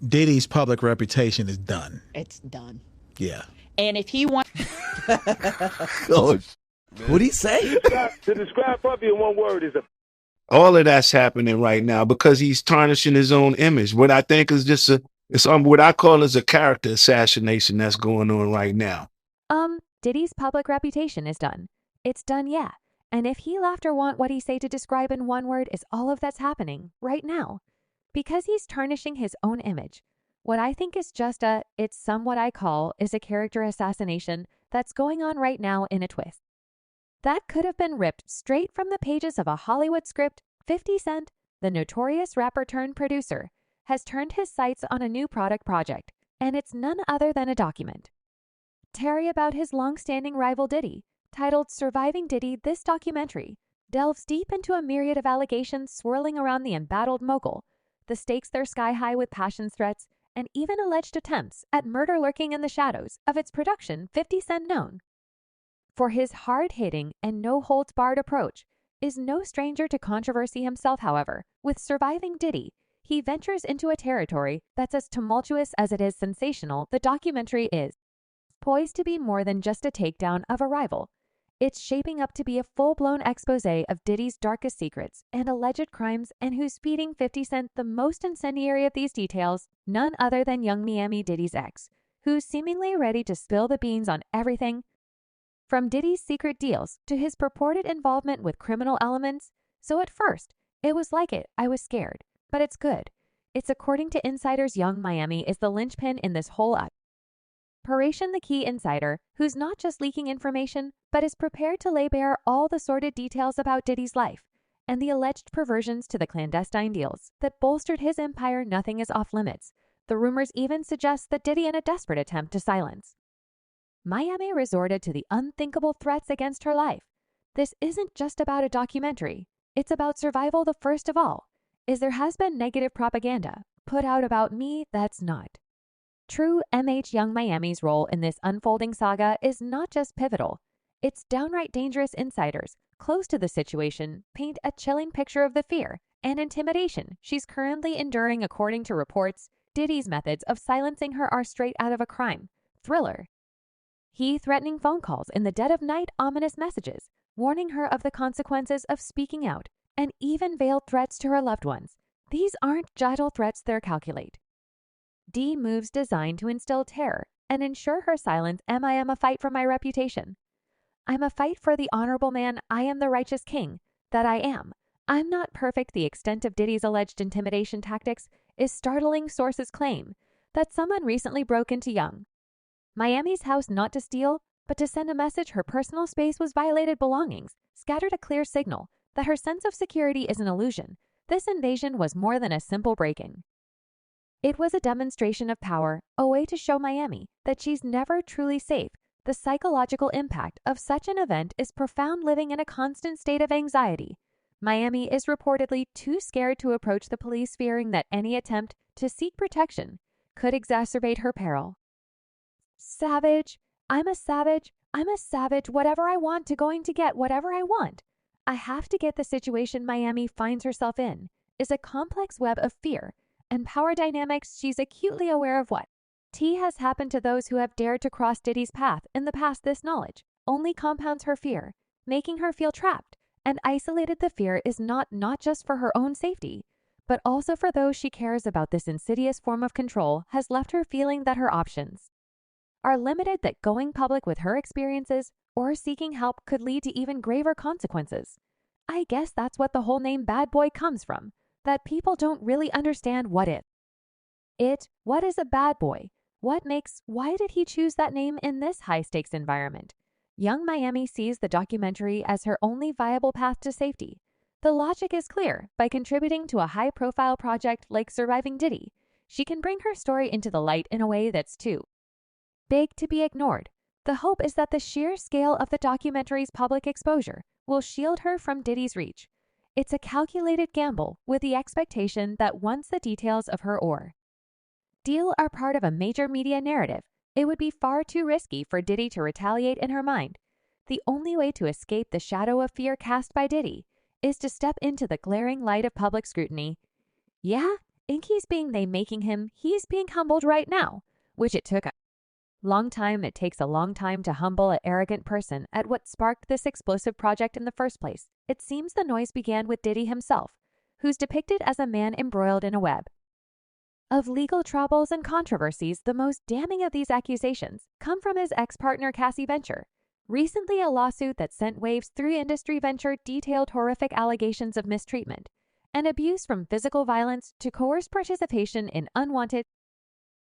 Diddy's public reputation is done. It's done. Yeah. And if he wants... Oh, what'd he say? To describe Puffy in one word is a... All of that's happening right now because he's tarnishing his own image. What I think is just what I call is a character assassination that's going on right now. Diddy's public reputation is done. It's done, yeah. And if he laughed or want what he say to describe in one word is all of that's happening right now. Because he's tarnishing his own image. What I think is just it's some what I call is a character assassination that's going on right now in a twist. That could have been ripped straight from the pages of a Hollywood script. 50 Cent, the notorious rapper turned producer, has turned his sights on a new project, and it's none other than a document. Terry about his long-standing rival Diddy, titled Surviving Diddy. This documentary delves deep into a myriad of allegations swirling around the embattled mogul. The stakes they're sky-high with passion threats and even alleged attempts at murder lurking in the shadows of its production. 50 Cent, known for his hard-hitting and no-holds-barred approach, is no stranger to controversy himself. However, with Surviving Diddy, he ventures into a territory that's as tumultuous as it is sensational. The documentary is poised to be more than just a takedown of a rival. It's shaping up to be a full-blown expose of Diddy's darkest secrets and alleged crimes, and who's feeding 50 Cent the most incendiary of these details, none other than Young Miami, Diddy's ex, who's seemingly ready to spill the beans on everything from Diddy's secret deals to his purported involvement with criminal elements. So at first, it was like I was scared, but it's good. It's according to insiders. Young Miami is the linchpin in this whole operation, the key insider who's not just leaking information, but is prepared to lay bare all the sordid details about Diddy's life and the alleged perversions to the clandestine deals that bolstered his empire. Nothing is off limits. The rumors even suggest that Diddy, in a desperate attempt to silence Miami, resorted to the unthinkable threats against her life. This isn't just about a documentary. It's about survival. The first of all is there has been negative propaganda put out about me that's not true. Young Miami's role in this unfolding saga is not just pivotal. It's downright dangerous. Insiders close to the situation paint a chilling picture of the fear and intimidation she's currently enduring. According to reports, Diddy's methods of silencing her are straight out of a crime thriller. He threatening phone calls in the dead of night, ominous messages warning her of the consequences of speaking out, and even veiled threats to her loved ones. These aren't gentle threats, they're calculate D moves designed to instill terror and ensure her silence. I am a fight for my reputation. I'm a fight for the honorable man. I am the righteous king that I am. I'm not perfect. The extent of Diddy's alleged intimidation tactics is startling. Sources claim that someone recently broke into Young Miami's house not to steal, but to send a message her personal space was violated. Belongings scattered, a clear signal that her sense of security is an illusion. This invasion was more than a simple break-in. It was a demonstration of power, a way to show Miami that she's never truly safe. The psychological impact of such an event is profound, living in a constant state of anxiety. Miami is reportedly too scared to approach the police, fearing that any attempt to seek protection could exacerbate her peril. Savage. I'm a savage. I'm a savage. Whatever I want going to get whatever I want. I have to get. The situation Miami finds herself in is a complex web of fear and power dynamics. She's acutely aware of what has happened to those who have dared to cross Diddy's path in the past. This knowledge only compounds her fear, making her feel trapped and isolated. The fear is not just for her own safety, but also for those she cares about. This insidious form of control has left her feeling that her options are limited, that going public with her experiences or seeking help could lead to even graver consequences. I guess that's what the whole name Bad Boy comes from, that people don't really understand what is a bad boy? Why did he choose that name in this high-stakes environment? Young Miami sees the documentary as her only viable path to safety. The logic is clear. By contributing to a high-profile project like Surviving Diddy, she can bring her story into the light in a way that's too big to be ignored. The hope is that the sheer scale of the documentary's public exposure will shield her from Diddy's reach. It's a calculated gamble, with the expectation that once the details of her deal are part of a major media narrative, it would be far too risky for Diddy to retaliate. In her mind, the only way to escape the shadow of fear cast by Diddy is to step into the glaring light of public scrutiny. Yeah, Inky's being they making him, he's being humbled right now, which it took a long time. It takes a long time to humble an arrogant person at what sparked this explosive project in the first place. It seems the noise began with Diddy himself, who's depicted as a man embroiled in a web of legal troubles and controversies. The most damning of these accusations come from his ex-partner Cassie Venture. Recently, a lawsuit that sent waves through industry. Venture detailed horrific allegations of mistreatment and abuse, from physical violence to coerced participation in unwanted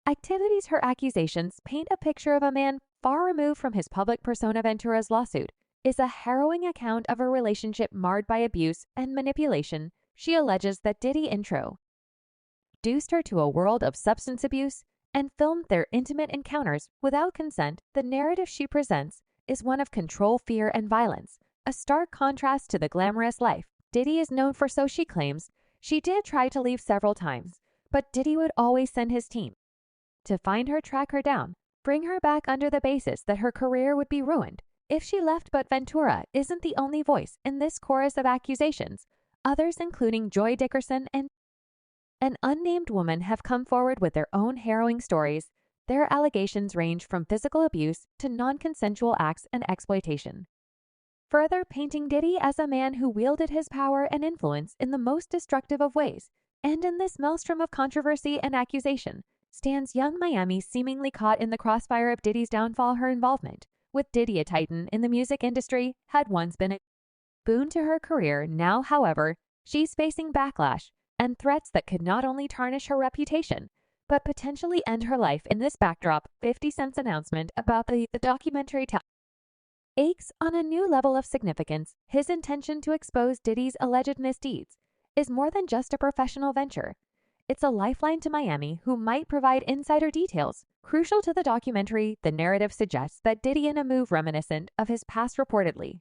activities. Her accusations paint a picture of a man far removed from his public persona. Ventura's lawsuit is a harrowing account of a relationship marred by abuse and manipulation. She alleges that Diddy introduced her to a world of substance abuse and filmed their intimate encounters without consent. The narrative she presents is one of control, fear, and violence, a stark contrast to the glamorous life Diddy is known for. So she claims she did try to leave several times, but Diddy would always send his team to find her, track her down, bring her back under the basis that her career would be ruined if she left. But Ventura isn't the only voice in this chorus of accusations. Others, including Joy Dickerson and an unnamed woman, have come forward with their own harrowing stories. Their allegations range from physical abuse to non-consensual acts and exploitation, further painting Diddy as a man who wielded his power and influence in the most destructive of ways. And in this maelstrom of controversy and accusation stands young Miami, seemingly caught in the crossfire of Diddy's downfall. Her involvement with Diddy, a titan in the music industry, had once been a boon to her career. Now, however, she's facing backlash and threats that could not only tarnish her reputation, but potentially end her life. In this backdrop, 50 Cent's announcement about the documentary takes on a new level of significance. His intention to expose Diddy's alleged misdeeds is more than just a professional venture. It's a lifeline to Miami, who might provide insider details crucial to the documentary. The narrative suggests that Diddy, in a move reminiscent of his past, reportedly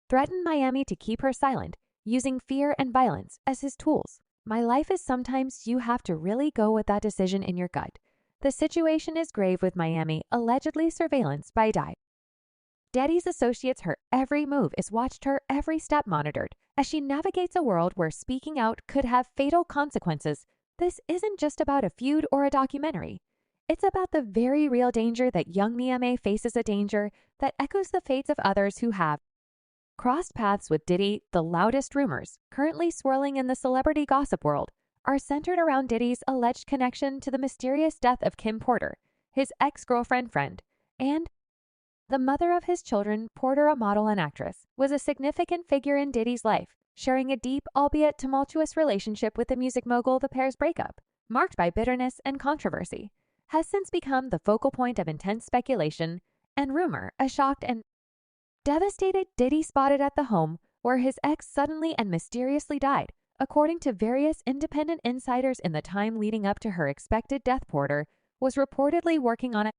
threatened Miami to keep her silent, using fear and violence as his tools. My life is sometimes you have to really go with that decision in your gut. The situation is grave with Miami, allegedly surveillance by Diddy's associates. Her every move is watched, her every step monitored, as she navigates a world where speaking out could have fatal consequences. This isn't just about a feud or a documentary. It's about the very real danger that young Miami faces, a danger that echoes the fates of others who have crossed paths with Diddy. The loudest rumors currently swirling in the celebrity gossip world are centered around Diddy's alleged connection to the mysterious death of Kim Porter, his ex-girlfriend, friend, and the mother of his children. Porter, a model and actress, was a significant figure in Diddy's life, sharing a deep, albeit tumultuous, relationship with the music mogul. The pair's breakup, marked by bitterness and controversy, has since become the focal point of intense speculation and rumor. A shocked and devastated Diddy spotted at the home where his ex suddenly and mysteriously died. According to various independent insiders, in the time leading up to her expected death, Porter was reportedly working on a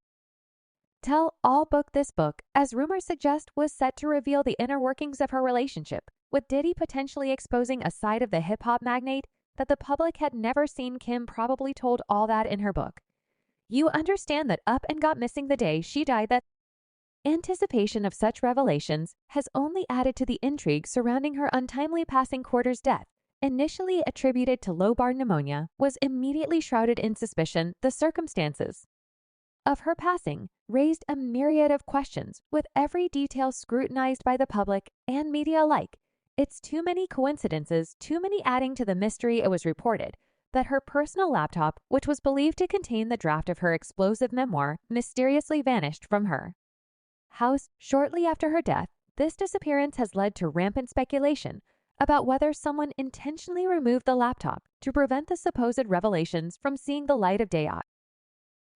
tell-all book. This book, as rumors suggest, was set to reveal the inner workings of her relationship, with Diddy potentially exposing a side of the hip-hop magnate that the public had never seen. Kim probably told all that in her book. You understand that up and got missing the day she died. That anticipation of such revelations has only added to the intrigue surrounding her untimely passing. Porter's death, initially attributed to low-bar pneumonia, was immediately shrouded in suspicion. The circumstances of her passing raised a myriad of questions, with every detail scrutinized by the public and media alike. It's too many coincidences, too many adding to the mystery. It was reported that her personal laptop, which was believed to contain the draft of her explosive memoir, mysteriously vanished from her house shortly after her death. This disappearance has led to rampant speculation about whether someone intentionally removed the laptop to prevent the supposed revelations from seeing the light of day.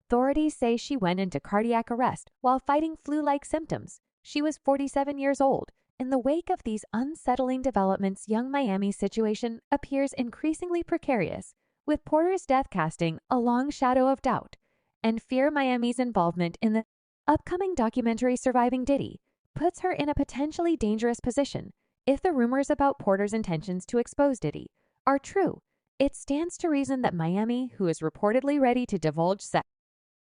Authorities say she went into cardiac arrest while fighting flu-like symptoms. She was 47 years old. In the wake of these unsettling developments, young Miami's situation appears increasingly precarious, with Porter's death casting a long shadow of doubt and fear. Miami's involvement in the upcoming documentary Surviving Diddy puts her in a potentially dangerous position. If the rumors about Porter's intentions to expose Diddy are true, it stands to reason that Miami, who is reportedly ready to divulge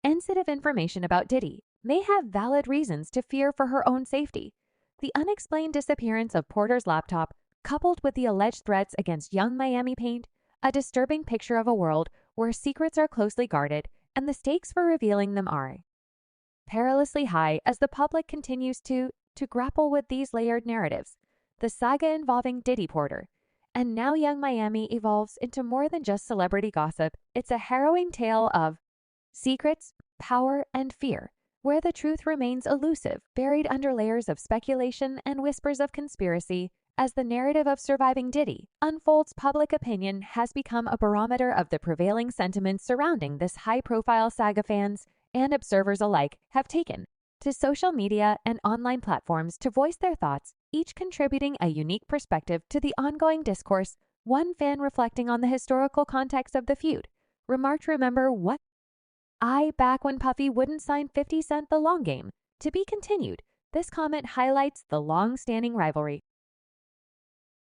sensitive information about Diddy, may have valid reasons to fear for her own safety. The unexplained disappearance of Porter's laptop, coupled with the alleged threats against young Miami, paint a disturbing picture of a world where secrets are closely guarded and the stakes for revealing them are perilously high as the public continues to grapple with these layered narratives. The saga involving Diddy Porter and now Young Miami evolves into more than just celebrity gossip. It's a harrowing tale of secrets, power, and fear, where the truth remains elusive, buried under layers of speculation and whispers of conspiracy. As the narrative of surviving Diddy unfolds, public opinion has become a barometer of the prevailing sentiments surrounding this high-profile saga. Fans and observers alike have taken to social media and online platforms to voice their thoughts, each contributing a unique perspective to the ongoing discourse. One fan, reflecting on the historical context of the feud, remarked, "Remember what back when Puffy wouldn't sign 50 Cent the long game? To be continued." This comment highlights the long-standing rivalry